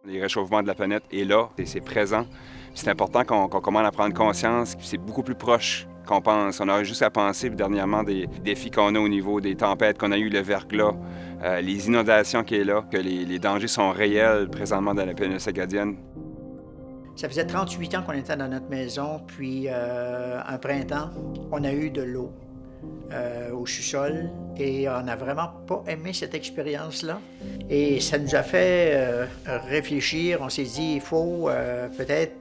Le réchauffement de la planète est là et c'est présent. C'est important qu'on commence à prendre conscience que c'est beaucoup plus proche qu'on pense. On aurait juste à penser dernièrement des défis qu'on a au niveau des tempêtes qu'on a eu, le verglas, les inondations qui est là, que les dangers sont réels présentement dans la péninsule acadienne. Ça faisait 38 ans qu'on était dans notre maison, puis un printemps, on a eu de l'eau au sous-sol et on n'a vraiment pas aimé cette expérience-là. Et ça nous a fait réfléchir. On s'est dit, il faut peut-être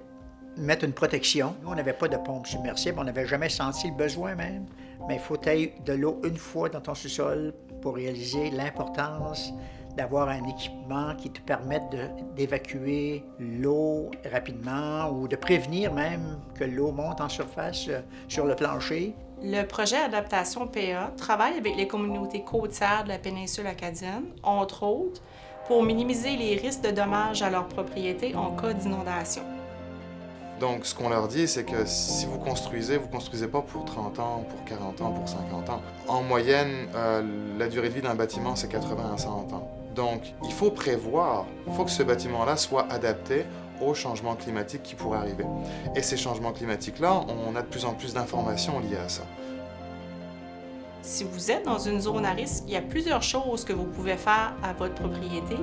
mettre une protection. Nous, on n'avait pas de pompe submersible, on n'avait jamais senti le besoin même, mais il faut tailler de l'eau une fois dans ton sous-sol pour réaliser l'importance d'avoir un équipement qui te permette d'évacuer l'eau rapidement ou de prévenir même que l'eau monte en surface sur le plancher. Le projet Adaptation PA travaille avec les communautés côtières de la péninsule acadienne, entre autres, pour minimiser les risques de dommages à leurs propriétés en cas d'inondation. Donc, ce qu'on leur dit, c'est que si vous construisez pas pour 30 ans, pour 40 ans, pour 50 ans. En moyenne, la durée de vie d'un bâtiment, c'est 80 à 100 ans. Donc, il faut prévoir, il faut que ce bâtiment-là soit adapté aux changements climatiques qui pourraient arriver. Et ces changements climatiques-là, on a de plus en plus d'informations liées à ça. Si vous êtes dans une zone à risque, il y a plusieurs choses que vous pouvez faire à votre propriété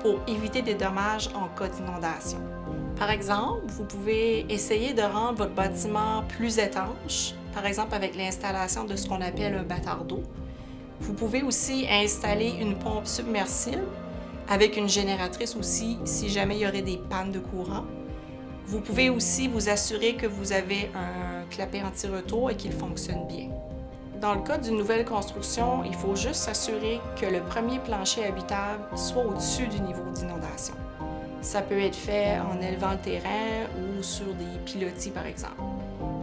pour éviter des dommages en cas d'inondation. Par exemple, vous pouvez essayer de rendre votre bâtiment plus étanche, par exemple avec l'installation de ce qu'on appelle un bâtard d'eau. Vous pouvez aussi installer une pompe submersible avec une génératrice aussi si jamais il y aurait des pannes de courant. Vous pouvez aussi vous assurer que vous avez un clapet anti-retour et qu'il fonctionne bien. Dans le cas d'une nouvelle construction, il faut juste s'assurer que le premier plancher habitable soit au-dessus du niveau d'inondation. Ça peut être fait en élevant le terrain ou sur des pilotis, par exemple.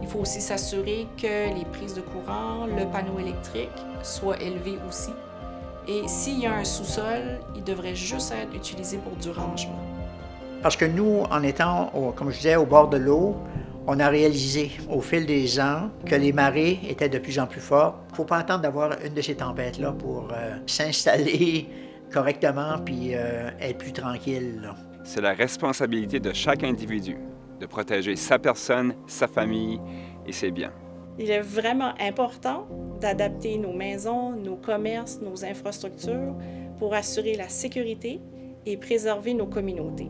Il faut aussi s'assurer que les prises de courant, le panneau électrique soient élevés aussi. Et s'il y a un sous-sol, il devrait juste être utilisé pour du rangement. Parce que nous, en étant, comme je disais, au bord de l'eau, on a réalisé au fil des ans que les marées étaient de plus en plus fortes. Il ne faut pas attendre d'avoir une de ces tempêtes-là pour s'installer correctement puis être plus tranquille, là. C'est la responsabilité de chaque individu de protéger sa personne, sa famille et ses biens. Il est vraiment important d'adapter nos maisons, nos commerces, nos infrastructures pour assurer la sécurité et préserver nos communautés.